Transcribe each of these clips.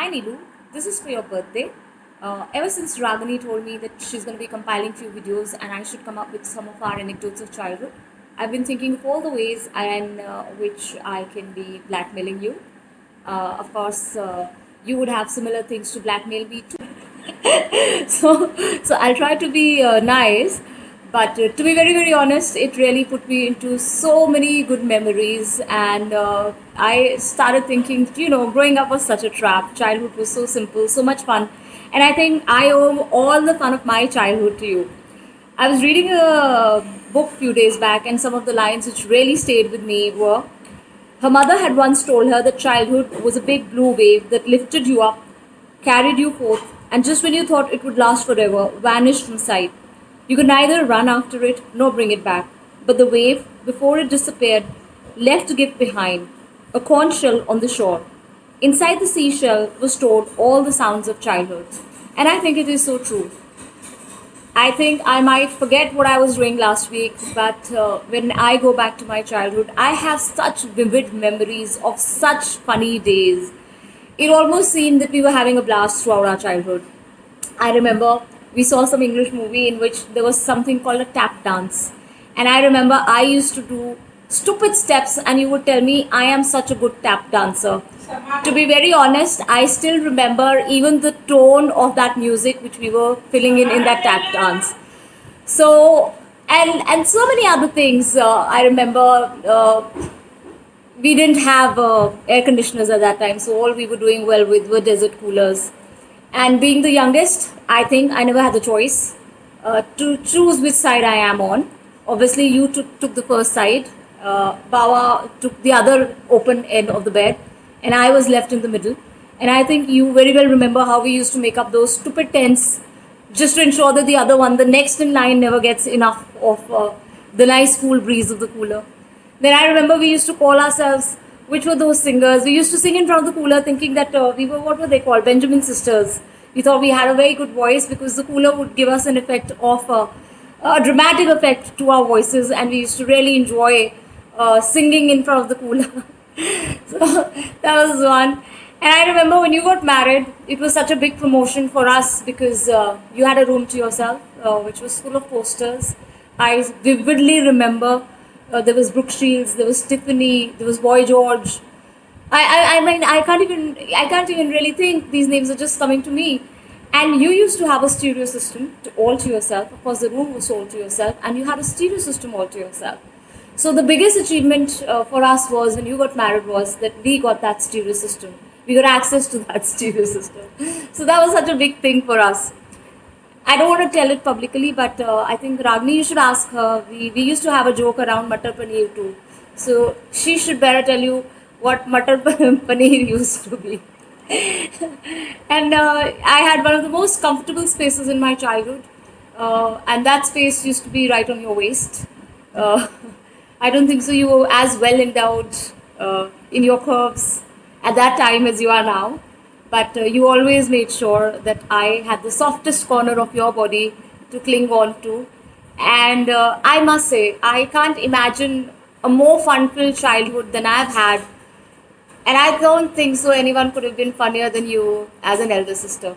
Hi Neelu, this is for your birthday. Ever since Ragini told me that she's going to be compiling few videos and I should come up with some of our anecdotes of childhood, I've been thinking of all the ways and which I can be blackmailing you. Of course, you would have similar things to blackmail me too. So I'll try to be nice, but to be very honest, it really put me into so many good memories, and I started thinking, growing up was such a trap. Childhood was so simple, so much fun, and I think I owe all the fun of my childhood to you. I was reading a book few days back, and some of the lines which really stayed with me were, her mother had once told her that childhood was a big blue wave that lifted you up, carried you forth, and just when you thought it would last forever, vanished from sight. You could neither run after it nor bring it back. But the wave, before it disappeared, left a gift behind, a conch shell on the shore. Inside the seashell was stored all the sounds of childhood. And I think it is so true. I think I might forget what I was doing last week, but when I go back to my childhood, I have such vivid memories of such funny days. It almost seemed that we were having a blast throughout our childhood. I remember we saw some English movie in which there was something called a tap dance. And I remember I used to do stupid steps, and you would tell me I am such a good tap dancer. To be very honest, I still remember even the tone of that music which we were filling in that tap dance. So, and so many other things. I remember we didn't have air conditioners at that time, so all we were doing well with were desert coolers. And being the youngest, I think I never had the choice to choose which side I am on. Obviously, you took the first side. Bawa took the other open end of the bed, and I was left in the middle. And I think you very well remember how we used to make up those stupid tents just to ensure that the other one, the next in line, never gets enough of the nice cool breeze of the cooler. Then I remember we used to call ourselves, which were those singers? We used to sing in front of the cooler thinking that we were, what were they called? Benjamin Sisters. We thought we had a very good voice because the cooler would give us an effect of a dramatic effect to our voices, and we used to really enjoy singing in front of the cooler. So that was one. And I remember when you got married, it was such a big promotion for us because you had a room to yourself, which was full of posters. I vividly remember there was Brooke Shields, there was Tiffany, there was Boy George. I mean I can't even really think. These names are just coming to me. And you used to have a stereo system all to yourself. Of course, the room was all to yourself, and you had a stereo system all to yourself. So the biggest achievement for us was when you got married was that we got that stereo system. We got access to that stereo system. So that was such a big thing for us. I don't want to tell it publicly, but I think Ragni, you should ask her. We used to have a joke around Matar Paneer too. So she should better tell you what Matar Paneer used to be. And I had one of the most comfortable spaces in my childhood. And that space used to be right on your waist. Uh, I don't think so you were as well endowed in your curves at that time as you are now. But you always made sure that I had the softest corner of your body to cling on to. And I must say, I can't imagine a more fun filled childhood than I've had. And I don't think so anyone could have been funnier than you as an elder sister.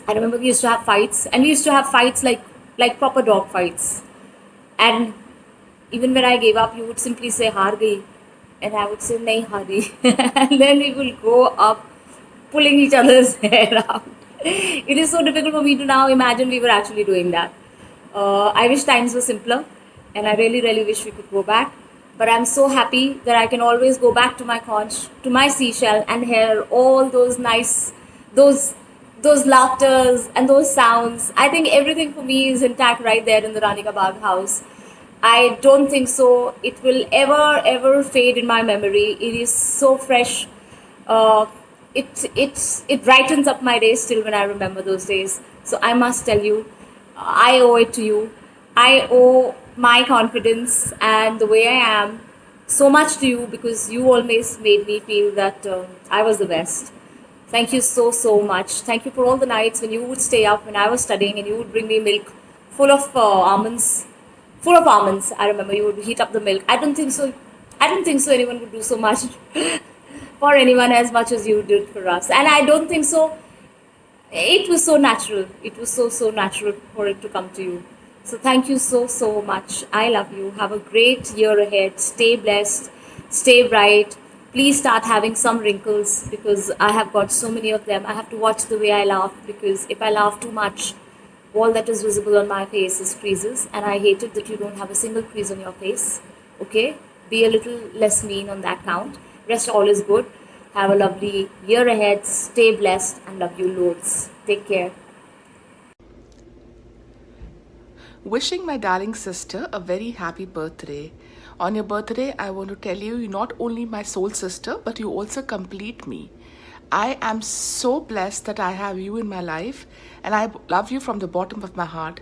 I remember we used to have fights, and we used to have fights like proper dog fights. And even when I gave up, you would simply say, Haar gayi. And I would say, Nahi haari. And then we will go up pulling each other's hair out. It is so difficult for me to now imagine we were actually doing that. I wish times were simpler, and I really wish we could go back. But I'm so happy that I can always go back to my conch, to my seashell, and hear all those nice, those those laughters and those sounds. I think everything for me is intact right there in the Rani Ka Bagh house. I don't think so. It will ever fade in my memory. It is so fresh. Uh, it brightens up my days still when I remember those days. So I must tell you, I owe it to you. I owe my confidence and the way I am so much to you because you always made me feel that I was the best. Thank you so much. Thank you for all the nights when you would stay up when I was studying and you would bring me milk full of almonds. Full of almonds. I remember you would heat up the milk. I don't think so. I don't think so. Anyone would do so much for anyone as much as you did for us. And I don't think so. It was so natural. It was so natural for it to come to you. So thank you so much. I love you. Have a great year ahead. Stay blessed. Stay bright. Please start having some wrinkles because I have got so many of them. I have to watch the way I laugh because if I laugh too much, all that is visible on my face is creases, and I hate it that you don't have a single crease on your face. Okay? Be a little less mean on that count. Rest all is good. Have a lovely year ahead. Stay blessed and love you loads. Take care. Wishing my darling sister a very happy birthday. On your birthday, I want to tell you, you're not only my soul sister, but you also complete me. I am so blessed that I have you in my life, and I love you from the bottom of my heart.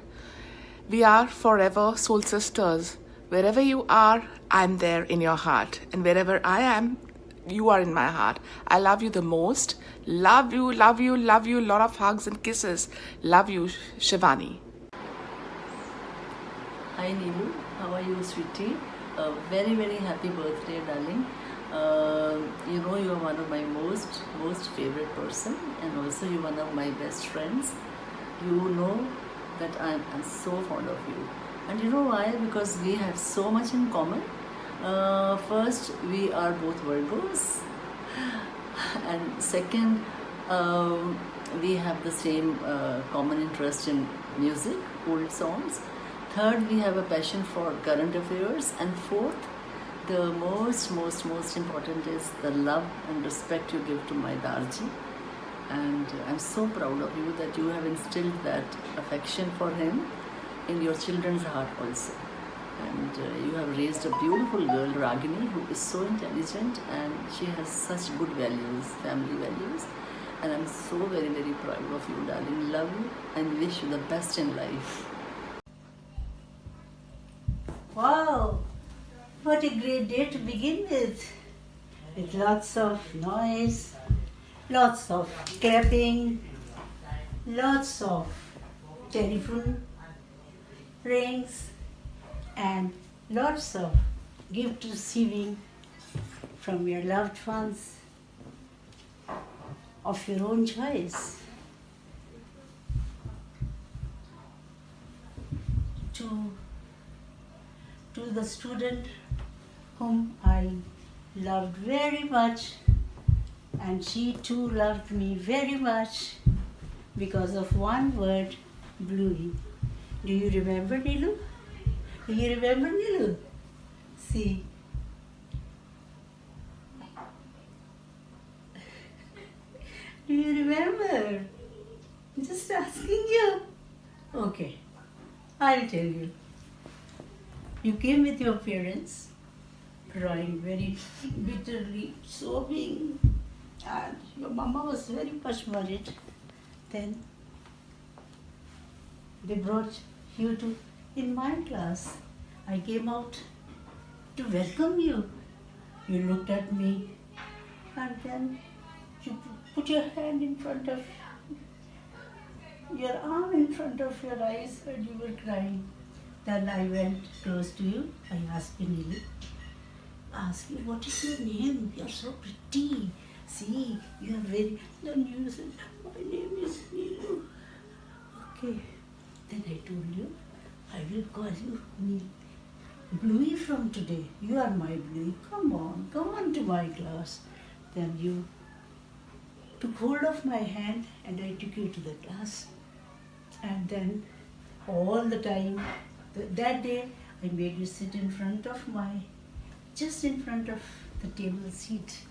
We are forever soul sisters. Wherever you are, I'm there in your heart. And wherever I am, you are in my heart. I love you the most. Love you, love you, love you. Lot of hugs and kisses. Love you, Shivani. Hi Neelu, how are you, sweetie? Very very happy birthday, darling. You know you are one of my most favorite person, and also you're one of my best friends. You know that I'm so fond of you, and you know why? Because we have so much in common. First, we are both Virgos, and second, we have the same common interest in music, old songs. Third, we have a passion for current affairs. And fourth, the most important is the love and respect you give to my Darji. And I'm so proud of you that you have instilled that affection for him in your children's heart also. And you have raised a beautiful girl, Ragini, who is so intelligent and she has such good values, family values. And I'm so very proud of you, darling. Love you and wish you the best in life. Wow, what a great day to begin with lots of noise, lots of clapping, lots of telephone rings, and lots of gift receiving from your loved ones of your own choice. To the student whom I loved very much, and she too loved me very much because of one word, Bluey. Do you remember, Nilu? Do you remember, Nilu? See. Do you remember? Just asking you. Okay, I'll tell you. You came with your parents, crying very bitterly, sobbing, and your mama was very much worried. Then they brought you to in my class. I came out to welcome you. You looked at me, and then you put your hand in front of your arm in front of your eyes, and you were crying. Then I went close to you. I asked you, what is your name? You are so pretty. See, you are very. Then you said, my name is Neelu. Okay. Then I told you, I will call you Bluey from today. You are my Bluey. Come on to my class. Then you took hold of my hand and I took you to the class. And then all the time, that day, I made you sit just in front of the table seat.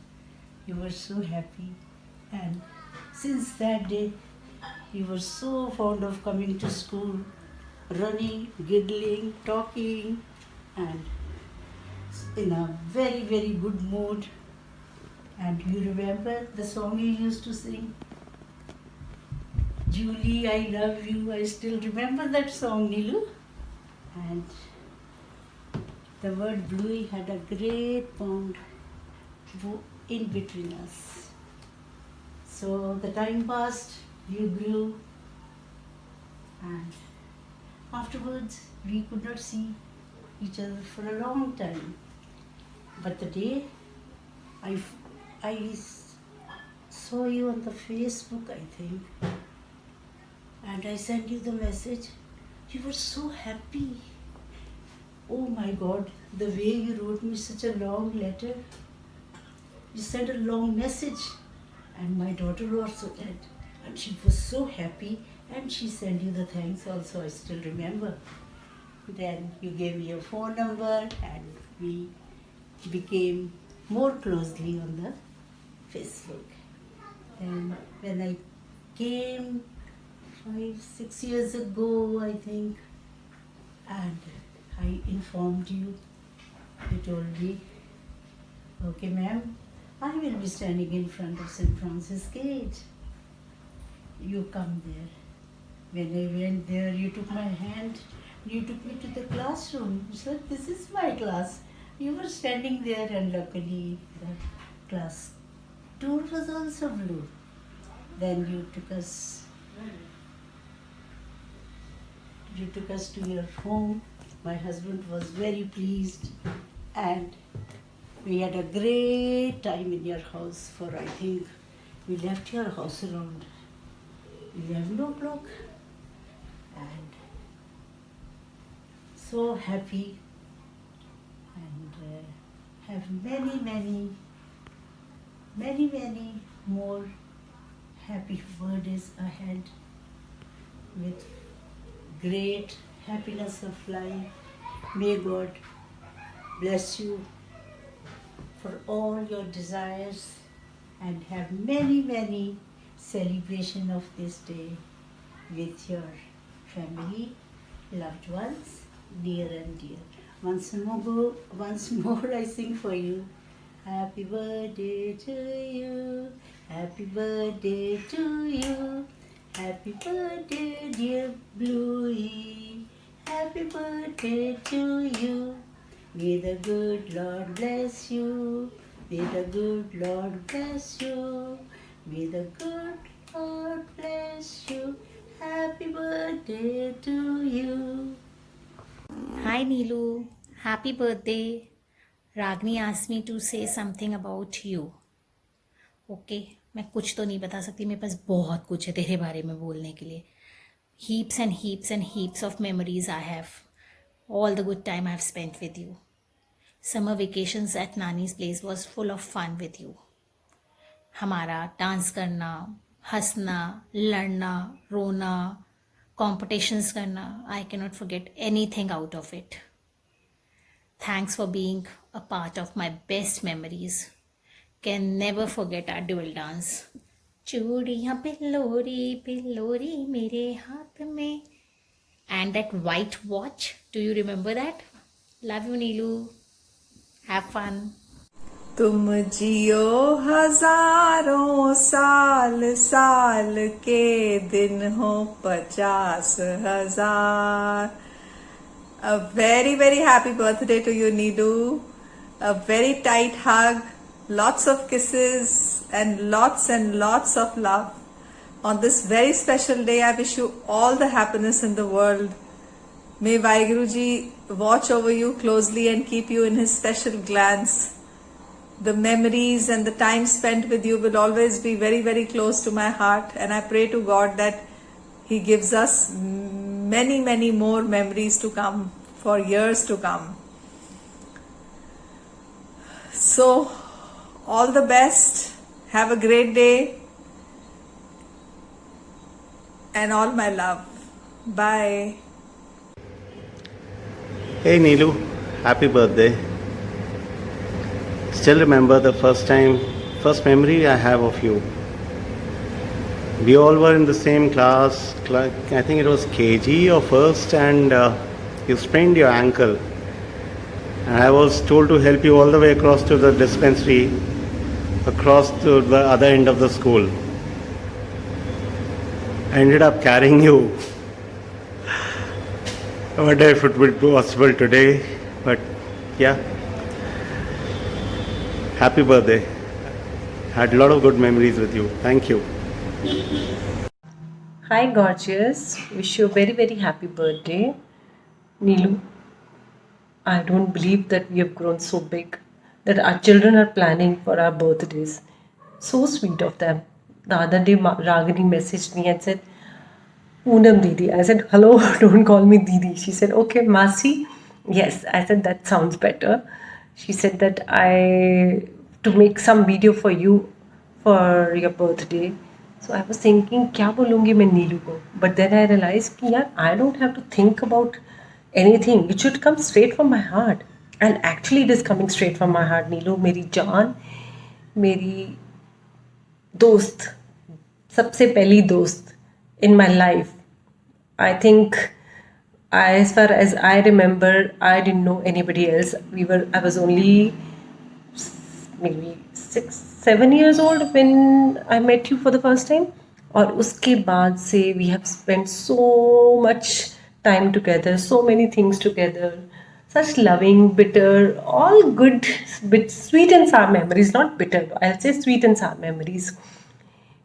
You were so happy. And since that day, you were so fond of coming to school, running, giggling, talking, and in a very good mood. And you remember the song you used to sing? Julie, I love you. I still remember that song, Nilu. And the word Bluey had a great bond in between us. So the time passed, you grew, and afterwards we could not see each other for a long time. But the day saw you on the Facebook, I think, and I sent you the message. You were so happy. Oh my God, the way you wrote me such a long letter. You sent a long message, and my daughter also did, and she was so happy, and she sent you the thanks also, I still remember. Then you gave me your phone number, and we became more closely on the Facebook. And when I came 5-6 years ago, I think, and I informed you, you told me, okay ma'am, I will be standing in front of St. Francis Gate. You come there. When I went there, you took my hand, you took me to the classroom. You said, this is my class. You were standing there, and luckily the class tour was also blue. Then you took us to your home. My husband was very pleased, and we had a great time in your house for, I think, we left your house around 11 o'clock, and so happy, and have many more happy birthdays ahead with great happiness of life. May God bless you for all your desires, and have many celebration of this day with your family, loved ones, near and dear. Once more I sing for you. Happy birthday to you. Happy birthday to you. Happy birthday, dear Bluey. Happy birthday to you. May the good Lord bless you. May the good Lord bless you. May the good Lord bless you. Happy birthday to you. Hi Neelu, happy birthday. Ragini asked me to say something about you. Okay, मैं कुछ तो नहीं बता सकती, मेरे पास बहुत कुछ है तेरे बारे में बोलने के लिए. Heaps and heaps and heaps of memories I have. All the good time I have spent with you. Summer vacations at Nani's place was full of fun with you. हमारा डांस करना, हंसना, लड़ना, रोना, competitions करना, I cannot forget anything out of it. Thanks for being a part of my best memories. Can never forget our dual dance. चूड़ियाँ पिल्लोरी पिल्लोरी मेरे हाथ में. And that white watch, do you remember that? Love you Neelu. Have fun. तुम जियो हजारों साल, साल के दिन हो 50,000. A very happy birthday to you, Neelu. A very tight hug, lots of kisses, and lots of love. On this very special day, I wish you all the happiness in the world. May Vaheguruji watch over you closely and keep you in his special glance. The memories and the time spent with you will always be very close to my heart, and I pray to God that He gives us many more memories to come for years to come. So, all the best. Have a great day, and all my love. Bye. Hey Neelu, happy birthday. Still remember the first memory I have of you. We all were in the same class, I think it was KG or first, and you sprained your ankle. And I was told to help you all the way across to the dispensary, across to the other end of the school. I ended up carrying you. I wonder if it would be possible today, but yeah. Happy birthday. Had a lot of good memories with you. Thank you. Hi, gorgeous. Wish you a very happy birthday. Neelu, I don't believe that we have grown so big. that our children are planning for our birthdays. So sweet of them. The other day, Ragini messaged me and said, Poonam Didi. I said, hello, don't call me Didi. She said, okay, Masi. Yes, I said, that sounds better. She said that to make some video for you for your birthday. So I was thinking, क्या बोलूँगी मैं नीलू को? But then I realized कि यार, I don't have to think about anything. It should come straight from my heart. And actually it is coming straight from my heart. नीलू मेरी जान, मेरी दोस्त, सबसे पहली दोस्त in my life. I think as far as I remember, I didn't know anybody else. I was only maybe 6-7 years old when I met you for the first time. और उसके बाद से we have spent so much time together, so many things together, such loving, bitter, all good, bit sweet and sour memories, not bitter, I'll say sweet and sour memories.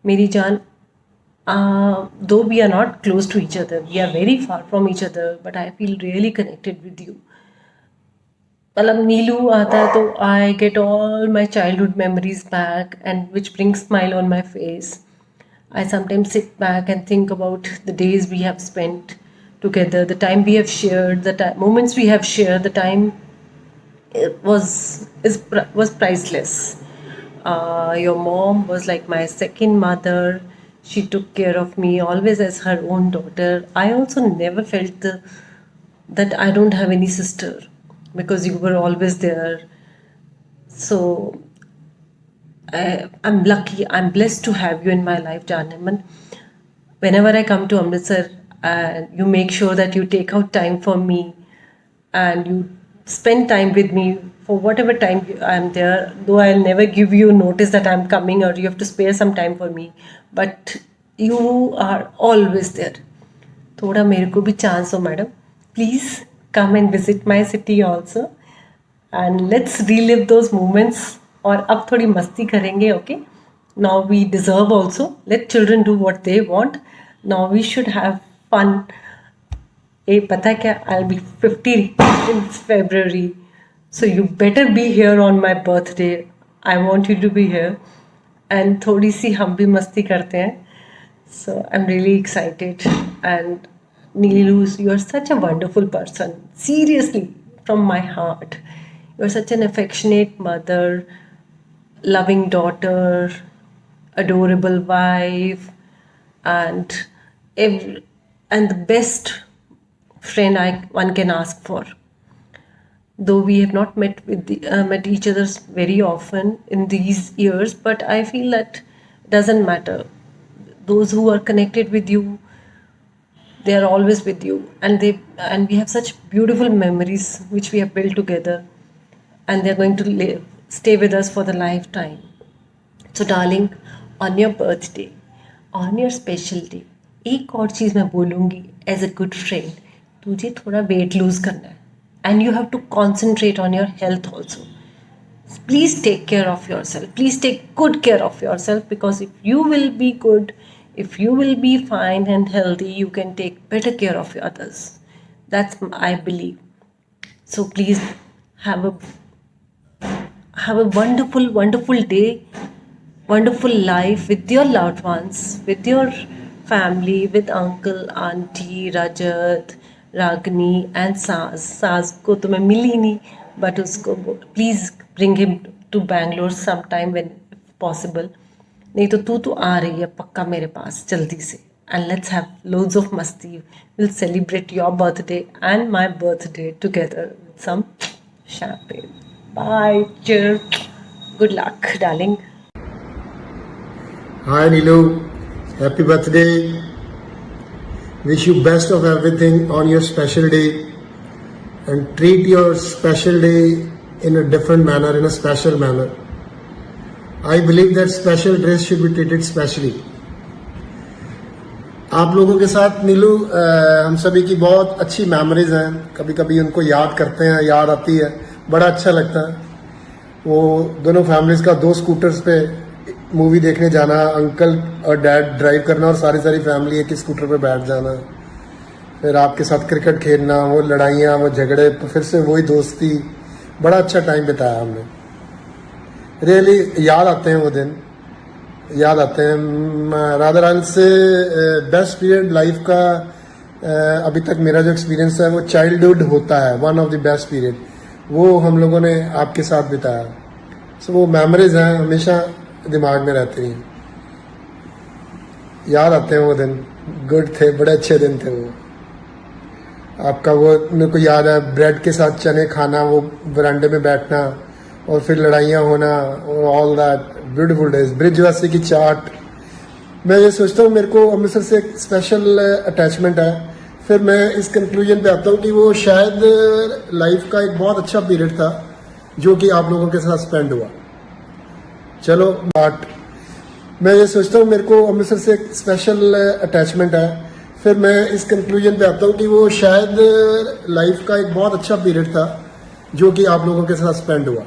मेरी जान, though we are not close to each other, we are very far from each other, but I feel really connected with you. मतलब नीलू आता है तो I get all my childhood memories back, and which brings smile on my face. I sometimes sit back and think about the days we have spent together, the time we have shared, the moments we have shared, the time was priceless. Your mom was like my second mother. She took care of me always as her own daughter. I also never felt that I don't have any sister, because you were always there. So I'm lucky, I'm blessed to have you in my life, Janaman. Whenever I come to Amritsar, you make sure that you take out time for me and you spend time with me for whatever time I'm there. Though I'll never give you notice that I'm coming or you have to spare some time for me, but you are always there. Thoda mere ko bhi chance ho, madam. Please come and visit my city also, and let's relive those moments. और अब थोड़ी मस्ती करेंगे, okay? Now we deserve also. Let children do what they want. Now we should have fun. ए पता है क्या? I'll be 50 in February. So you better be here on my birthday. I want you to be here. And थोड़ी सी हम भी मस्ती करते हैं. So I'm really excited. And Neelu, you're such a wonderful person. Seriously, from my heart. You're such an affectionate mother, loving daughter, adorable wife, and the best friend one can ask for. Though we have not met each other very often in these years, but I feel that it doesn't matter. Those who are connected with you, they are always with you, and we have such beautiful memories which we have built together, and they are going to stay with us for the lifetime. So darling, on your birthday, on your special day, एक और चीज़ मैं बोलूँगी as a good friend, तुझे थोड़ा weight lose करना है, and you have to concentrate on your health also. Please take care of yourself. Please take good care of yourself, because if you will be good, if you will be fine and healthy, you can take better care of others. That's I believe. So please have a wonderful, wonderful day, wonderful life with your loved ones, with your family, with uncle, auntie, Rajat, Ragini and Saaz. Saaz ko to main mili nahi, but usko please bring him to Bangalore sometime when possible. नहीं तो तू आ रही है पक्का मेरे पास जल्दी से, and let's have loads of masti. We'll celebrate your birthday and my birthday together with some champagne. Bye, cheers, good luck, darling. Hi Neelu, happy birthday. Wish you best of everything on your special day, and treat your special day in a different manner, in a special manner. I believe that special dress should be treated specially. आप लोगों के साथ नीलू हम सभी की बहुत अच्छी memories हैं. कभी कभी उनको याद करते हैं, याद आती है, बड़ा अच्छा लगता है. वो दोनों फैमिलीज का 2 स्कूटर्स पे मूवी देखने जाना, अंकल और डैड ड्राइव करना और सारी फैमिली एक ही स्कूटर पे बैठ जाना, फिर आपके साथ क्रिकेट खेलना, वो लड़ाइयाँ, वो झगड़े, तो फिर से वही दोस्ती, बड़ा अच्छा टाइम बिताया हमने. रियली याद आते हैं वो दिन, याद आते हैं। रादर आई से बेस्ट पीरियड लाइफ का अभी तक मेरा जो एक्सपीरियंस है वो चाइल्डहुड होता है, one of the best period वो हम लोगों ने आपके साथ बिताया। सो वो मेमोरीज हैं, हमेशा दिमाग में रहती हैं, याद आते हैं वो दिन। गुड थे, बड़े अच्छे दिन थे वो। आपका वो मेरे को याद है, ब्रेड के साथ चने खाना, वो वरांडे में बैठना और फिर लड़ाइयाँ होना, all that beautiful days. Brijwasi की चाट, मैं ये सोचता हूँ मेरे को अमृतसर से एक स्पेशल अटैचमेंट है। फिर मैं इस कंक्लूजन पे आता हूँ कि वो शायद लाइफ का एक बहुत अच्छा पीरियड था जो कि आप लोगों के साथ स्पेंड हुआ। चलो बट मैं ये सोचता हूँ मेरे को अमृतसर से एक स्पेशल अटैचमेंट है। फिर मैं इस कंक्लूजन पे आता हूँ कि वो शायद लाइफ का एक बहुत अच्छा पीरियड था जो कि आप लोगों के साथ स्पेंड हुआ।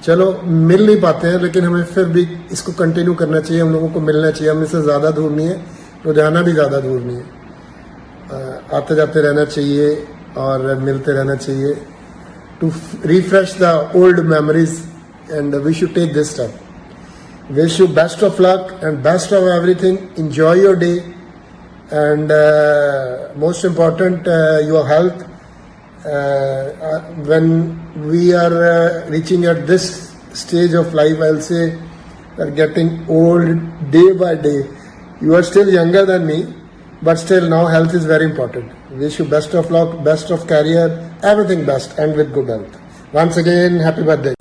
चलो मिल नहीं पाते हैं लेकिन हमें फिर भी इसको कंटिन्यू करना चाहिए, हम लोगों को मिलना चाहिए। हम इससे ज़्यादा दूर नहीं है, रोजाना भी ज़्यादा दूर नहीं है। आते जाते रहना चाहिए और मिलते रहना चाहिए to refresh the old memories and we should take this time. Wish you best of luck and best of everything. Enjoy your day and most important your health. When we are reaching at this stage of life, I'll say are getting old day by day. You are still younger than me, but still now health is very important. Wish you best of luck, best of career, everything best and with good health. Once again, happy birthday.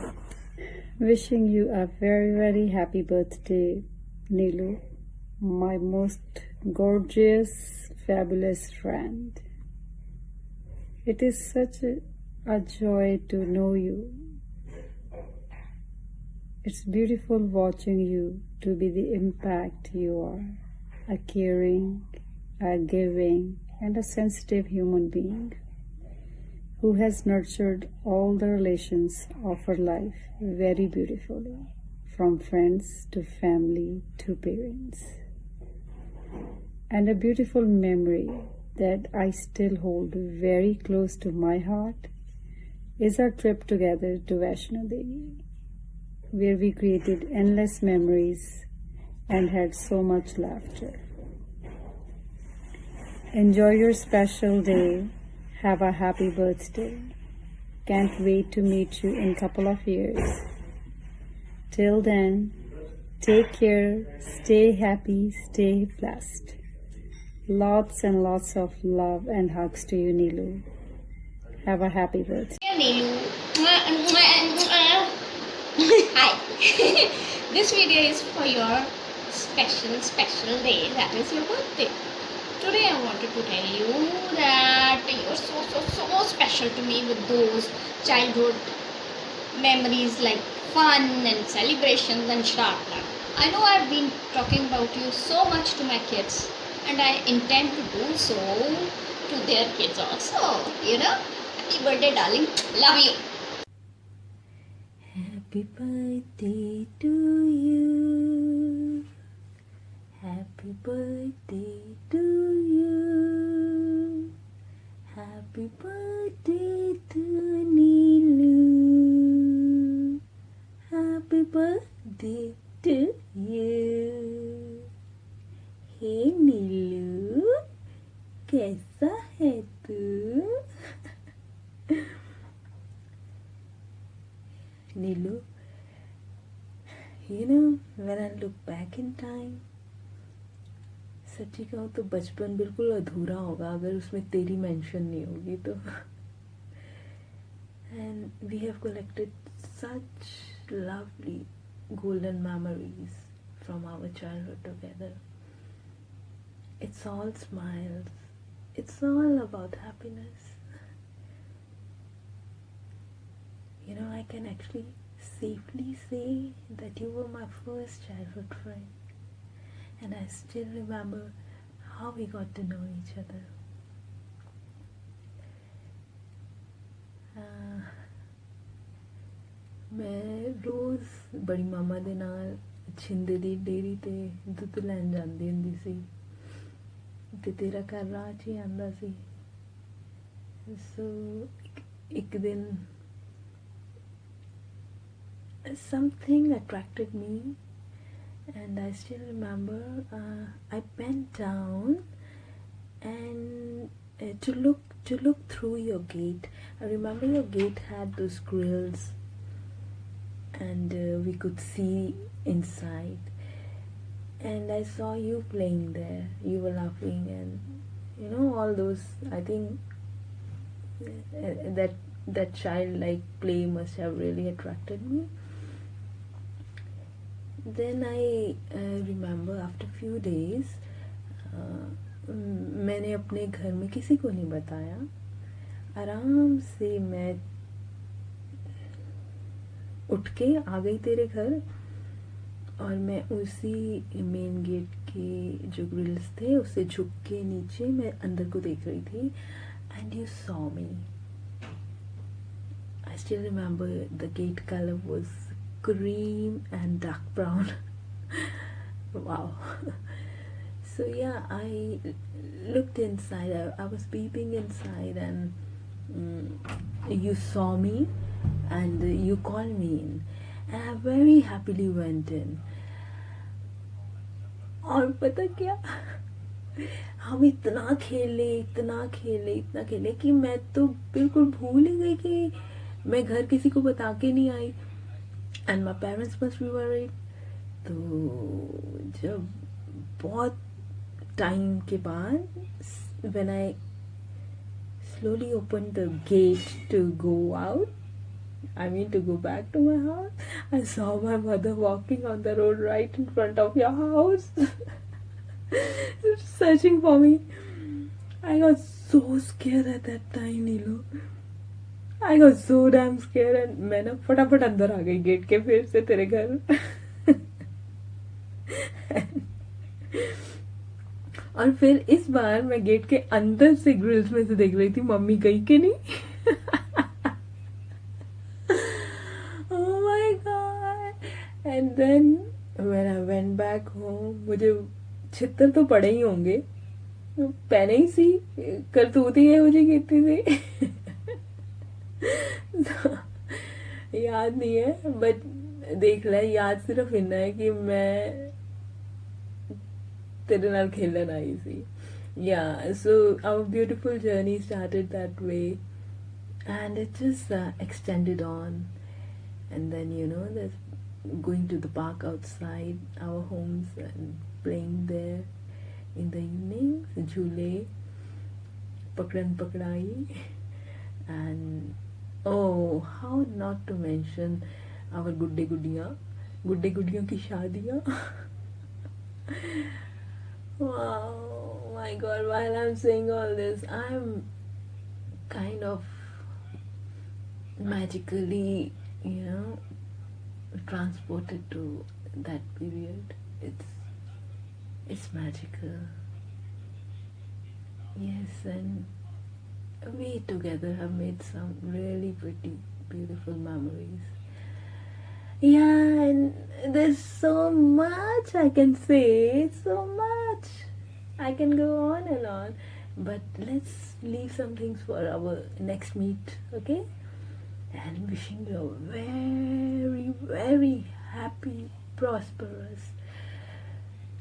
Wishing you a very, very happy birthday, Neelu, my most gorgeous, fabulous friend. It is such a joy to know you. It's beautiful watching you to be the impact you are, a caring, a giving, and a sensitive human being who has nurtured all the relations of her life very beautifully, from friends to family to parents. And a beautiful memory that I still hold very close to my heart is our trip together to Vaishno Devi, where we created endless memories and had so much laughter. Enjoy your special day. Have a happy birthday. Can't wait to meet you in a couple of years. Till then, take care, stay happy, stay blessed. Lots and lots of love and hugs to you, Neelu. Have a happy birthday. Neelu. Hi. This video is for your special day. That is your birthday. Today I wanted to tell you that you're so special to me with those childhood memories like fun and celebrations and sharpness. I know I've been talking about you so much to my kids and I intend to do so to their kids also. You know, happy birthday darling. Love you. Happy birthday to you. Happy birthday to you. Happy birthday to Neelu. Happy birthday to you. Hey Neelu, कैसा है तू? Neelu, you know, when I look back in time, सच्ची कहूँ तो बचपन बिल्कुल अधूरा होगा अगर उसमें तेरी मेंशन नहीं होगी तो। And we have collected such lovely golden memories from our childhood together. It's all smiles. It's all about happiness. You know, I can actually safely say that you were my first childhood friend. And I still remember how we got to know each other. मैं रोज़ बड़ी मामा ਦੇ ਨਾਲ ਛਿੰਦੇ ਦੀ dairy ਤੇ ਦੁੱਧ ਲੈਣ ਜਾਂਦੀ ਹੁੰਦੀ ਸੀ ਤੇ ਤੇਰਾ ਘਰ ਰਾਹ 'ਚ ਹੀ ਆਉਂਦਾ ਸੀ। ਸੋ ਇੱਕ ਦਿਨ something attracted me, and I still remember I bent down and to look through your gate. I remember your gate had those grills, and we could see inside. And I saw you playing there. You were laughing, and all those. I think that childlike play must have really attracted me. Then I remember after few days, मैंने अपने घर में किसी को नहीं बताया. आराम से मैं उठ के आ गई तेरे घर, और मैं उसी मेन गेट के जो ग्रिल्स थे उससे झुक के नीचे मैं अंदर को देख रही थी. And you saw me. I still remember the gate color was cream and dark brown. Wow. So yeah, I looked inside. I was peeping inside, and you saw me, and you called me in, and I very happily went in. और पता क्या, हम इतना खेले कि मैं तो बिल्कुल भूल ही गई कि मैं घर किसी को बता के नहीं आई. And my parents must be worried. तो जब बहुत टाइम के बाद, when I slowly opened the gate to go out, I mean to go back to my house, I saw my mother walking on the road right in front of your house. Searching for me. I got so scared at that time, Neelu. I got so damn scared, and मैं ना फटाफट अंदर आ गई gate के फिर से तेरे घर. और फिर इस बार मैं गेट के अंदर से ग्रिल्स में से देख रही थी मम्मी गई कि नहीं. Oh my god. And then when I went back home, मुझे छितर तो पड़े ही होंगे. पहने ही सी करतूत ही है मुझे कितनी सी. याद नहीं है, बट देख ले, याद सिर्फ इतना है कि मैं तेरे नाल खेलन आई सी. Yeah, so our beautiful journey started that way, and it just extended on. And then there's going to the park outside our homes and playing there in the evenings, झूले, पकड़न पकड़ाई, and oh, how not to mention our गुड्डे गुड्डियों की शादियाँ. Wow, my god, while I'm saying all this, I'm kind of magically, transported to that period. It's magical. Yes, and we together have made some really pretty, beautiful memories. Yeah, and there's so much I can say, so much. I can go on and on, but let's leave some things for our next meet, okay? And wishing you a very, very happy, prosperous,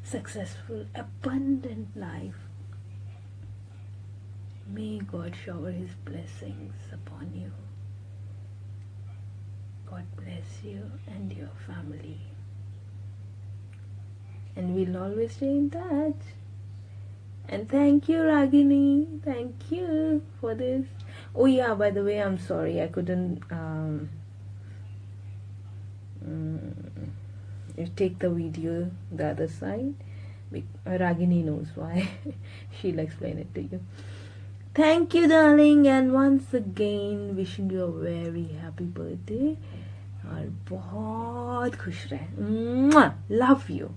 successful, abundant life. May God shower His blessings upon you. God bless you and your family. And we'll always stay in touch. And thank you, Ragini. Thank you for this. Oh yeah, by the way, I'm sorry I couldn't take the video the other side. Ragini knows why. She'll explain it to you. Thank you, darling, and once again wishing you a very happy birthday. और बहुत खुश रहे. Love you.